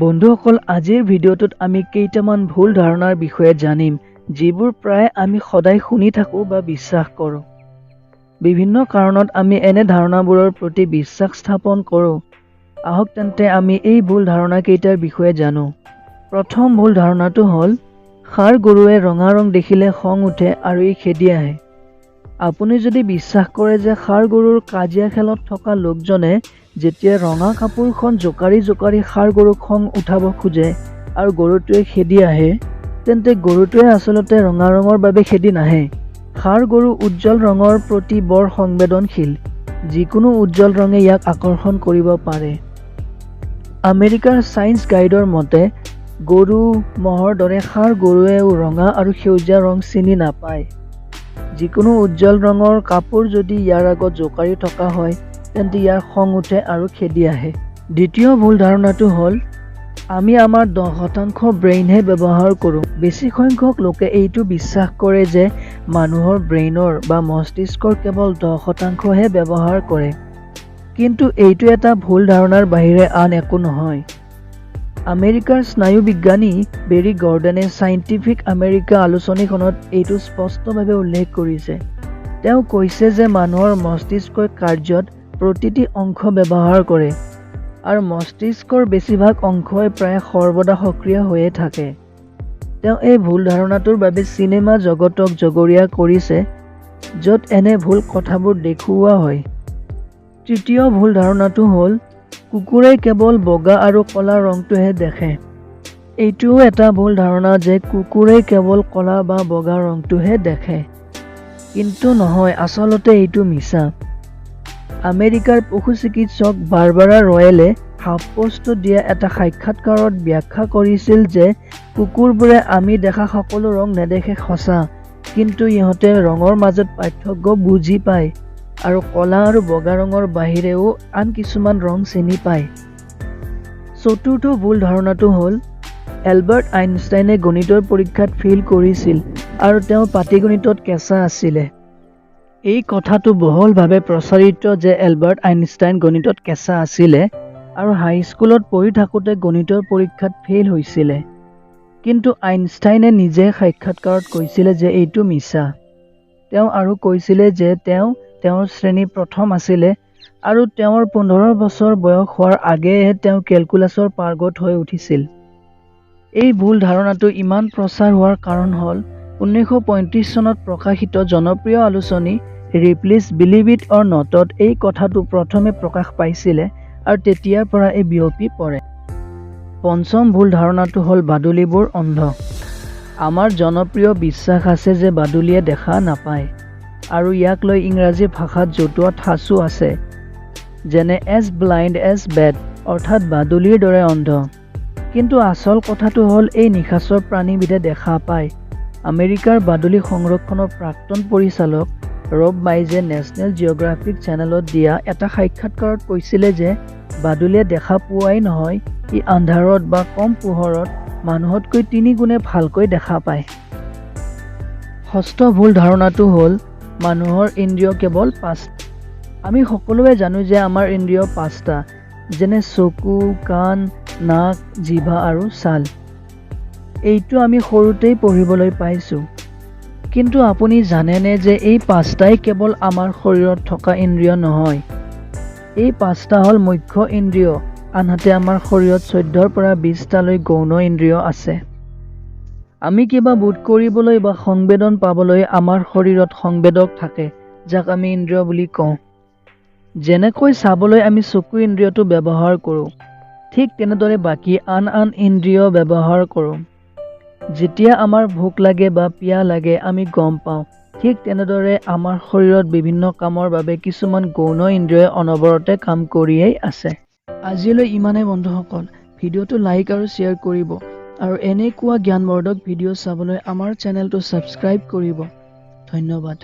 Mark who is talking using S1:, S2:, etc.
S1: বন্ধুসকল, আজিৰ ভিডিঅ'টোত আমি কেইটামান ভুল ধাৰণাৰ বিষয়ে জানিম যিবোৰ প্ৰায় আমি সদায় শুনি থাকোঁ বা বিশ্বাস কৰোঁ। বিভিন্ন কাৰণত আমি এনে ধাৰণাবোৰৰ প্ৰতি বিশ্বাস স্থাপন কৰোঁ। আহক তেন্তে আমি এই ভুল ধাৰণা কেইটাৰ বিষয়ে জানো। প্ৰথম ভুল ধাৰণাটো হ'ল ষাঁড় গৰুৱে ৰঙা ৰং দেখিলে খং উঠে আৰু ই খেদি আহে। আপুনি যদি বিশ্বাস কৰে যে ষাঁড় গৰুৰ কাজিয়া খেলত থকা লোকজনে যেতিয়া ৰঙা কাপোৰখন জোকাৰি জোকাৰি ষাঁড় গৰুক খং উঠাব খোজে আৰু গৰুটোৱে খেদি আহে, তেন্তে গৰুটোৱে আচলতে ৰঙা ৰঙৰ বাবে খেদি নাহে। ষাঁড় গৰু উজ্জ্বল ৰঙৰ প্ৰতি বৰ সংবেদনশীল। যিকোনো উজ্জ্বল ৰঙে ইয়াক আকৰ্ষণ কৰিব পাৰে। আমেৰিকাৰ ছায়েন্স গাইডৰ মতে গৰু, মহৰ দৰে ষাঁড় গৰুৱেও ৰঙা আৰু সেউজীয়া ৰং চিনি নাপায়। যিকোনো উজ্জ্বল ৰঙৰ কাপোৰ যদি ইয়াৰ আগত জোকাৰি থকা হয়, তেন্তে ইয়াৰ খং উঠে আৰু খেদি আহে। দ্বিতীয় ভুল ধাৰণাটো হ'ল আমি আমাৰ 10% ব্ৰেইনহে ব্যৱহাৰ কৰোঁ। বেছি সংখ্যক লোকে এইটো বিশ্বাস কৰে যে মানুহৰ ব্ৰেইনৰ বা মস্তিষ্কৰ কেৱল 10%হে ব্যৱহাৰ কৰে। কিন্তু এইটো এটা ভুল ধাৰণাৰ বাহিৰে আন একো নহয়। আমেৰিকাৰ স্নায়ু বিজ্ঞানী বেৰী গৰ্ডনে চাইণ্টিফিক আমেৰিকা আলোচনীখনত এইটো স্পষ্টভাৱে উল্লেখ কৰিছে। তেওঁ কৈছে যে মানুহৰ মস্তিষ্কই কাৰ্যত প্ৰতিটি অংশ ব্যৱহাৰ কৰে আৰু মস্তিষ্কৰ বেছিভাগ অংশই প্ৰায় সৰ্বদা সক্ৰিয় হৈয়ে থাকে। তেওঁ এই ভুল ধাৰণাটোৰ বাবে চিনেমা জগতক জগৰীয়া কৰিছে, য'ত এনে ভুল কথাবোৰ দেখুওৱা হয়। তৃতীয় ভুল ধাৰণাটো হ'ল কুকুৰে কেৱল বগা আৰু ক'লা ৰংটোহে দেখে। এইটোও এটা ভুল ধাৰণা যে কুকুৰে কেৱল ক'লা বা বগা ৰংটোহে দেখে। কিন্তু নহয়, আচলতে এইটো মিছা। আমেৰিকাৰ পশু চিকিৎসক বাৰ্বাৰা ৰয়েলে হাফপোষ্টত দিয়া এটা সাক্ষাৎকাৰত ব্যাখ্যা কৰিছিল যে কুকুৰবোৰে আমি দেখা সকলো ৰং নেদেখে সঁচা, কিন্তু ইহঁতে ৰঙৰ মাজত পাৰ্থক্য বুজি পায় আৰু ক'লা আৰু বগা ৰঙৰ বাহিৰেও আন কিছুমান ৰং চিনি পায়। চতুৰ্থ ভুল ধাৰণাটো হ'ল এলবাৰ্ট আইনষ্টাইনে গণিতৰ পৰীক্ষাত ফেইল কৰিছিল আৰু তেওঁ পাটীগণিতত কেঁচা আছিলে। এই কথাটো বহুলভাৱে প্ৰচাৰিত যে এলবাৰ্ট আইনষ্টাইন গণিতত কেঁচা আছিলে আৰু হাইস্কুলত পঢ়ি থাকোঁতে গণিতৰ পৰীক্ষাত ফেইল হৈছিলে। কিন্তু আইনষ্টাইনে নিজে সাক্ষাৎকাৰত কৈছিলে যে এইটো মিছা। তেওঁ আৰু কৈছিলে যে তেওঁ তেওঁৰ শ্ৰেণী প্ৰথম আছিলে আৰু তেওঁৰ 15 বছৰ বয়স হোৱাৰ আগেয়ে তেওঁ কেলকুলাছৰ পাৰ্গত হৈ উঠিছিল। এই ভুল ধাৰণাটো ইমান প্ৰচাৰ হোৱাৰ কাৰণ হ'ল 1935 চনত প্ৰকাশিত জনপ্ৰিয় আলোচনী ৰিপ্লিজ বিলিভ ইট অৰ নটত এই কথাটো প্ৰথমে প্ৰকাশ পাইছিলে আৰু তেতিয়াৰ পৰা এই বিয়পি পৰে। পঞ্চম ভুল ধাৰণাটো হ'ল বাদুলিবোৰ অন্ধ। আমাৰ জনপ্ৰিয় বিশ্বাস আছে যে বাদুলিয়ে দেখা নাপায় আৰু ইয়াক লৈ ইংৰাজী ভাষাত জতুৱা ঠাঁচো আছে, যেনে এজ ব্লাইণ্ড এজ বেট, অৰ্থাৎ বাদুলিৰ দৰে অন্ধ। কিন্তু আচল কথাটো হ'ল এই নিশাচৰ প্ৰাণীবিধে দেখা পায়। আমেৰিকাৰ বাদুলি সংৰক্ষণৰ প্ৰাক্তন পৰিচালক ৰব মাইজে নেশ্যনেল জিঅ'গ্ৰাফিক চেনেলত দিয়া এটা সাক্ষাৎকাৰত কৈছিলে যে বাদুলিয়ে দেখা পোৱাই নহয়, ই আন্ধাৰত বা কম পোহৰত মানুহতকৈ 3 গুণে ভালকৈ দেখা পায়। ষষ্ঠ ভুল ধাৰণাটো হ'ল মানুহৰ ইন্দ্ৰিয় কেৱল 5টা। আমি সকলোৱে জানো যে আমাৰ ইন্দ্ৰিয় 5টা, যেনে চকু, কাণ, নাক, জিভা আৰু ছাল। এইটো আমি সৰুতেই পঢ়িবলৈ পাইছোঁ। কিন্তু আপুনি জানেনে যে এই 5টাই কেৱল আমাৰ শৰীৰত থকা ইন্দ্ৰিয় নহয়। এই 5টা হ'ল মুখ্য ইন্দ্ৰিয়, আনহাতে আমাৰ শৰীৰত 14ৰ পৰা 20টালৈ গৌণ ইন্দ্ৰিয় আছে। আমি কিবা বোধ কৰিবলৈ বা সংবেদন পাবলৈ আমাৰ শৰীৰত সংবেদক থাকে, যাক আমি ইন্দ্ৰিয় বুলি কওঁ। যেনেকৈ চাবলৈ আমি চকু ইন্দ্ৰিয়টো ব্যৱহাৰ কৰোঁ, ঠিক তেনেদৰে বাকী আন ইন্দ্ৰিয় ব্যৱহাৰ কৰোঁ। যেতিয়া আমাৰ ভোক লাগে বা পিয়াহ লাগে আমি গম পাওঁ, ঠিক তেনেদৰে আমাৰ শৰীৰত বিভিন্ন কামৰ বাবে কিছুমান গৌণ ইন্দ্ৰিয়ই অনবৰতে কাম কৰিয়েই আছে। আজিলৈ ইমানেই বন্ধুসকল। ভিডিঅ'টো লাইক আৰু শ্বেয়াৰ কৰিব আৰু এনেকুৱা জ্ঞানবৰ্ধক ভিডিঅ' চাবলৈ আমাৰ চেনেলটো ছাবস্ক্ৰাইব কৰিব। ধন্যবাদ।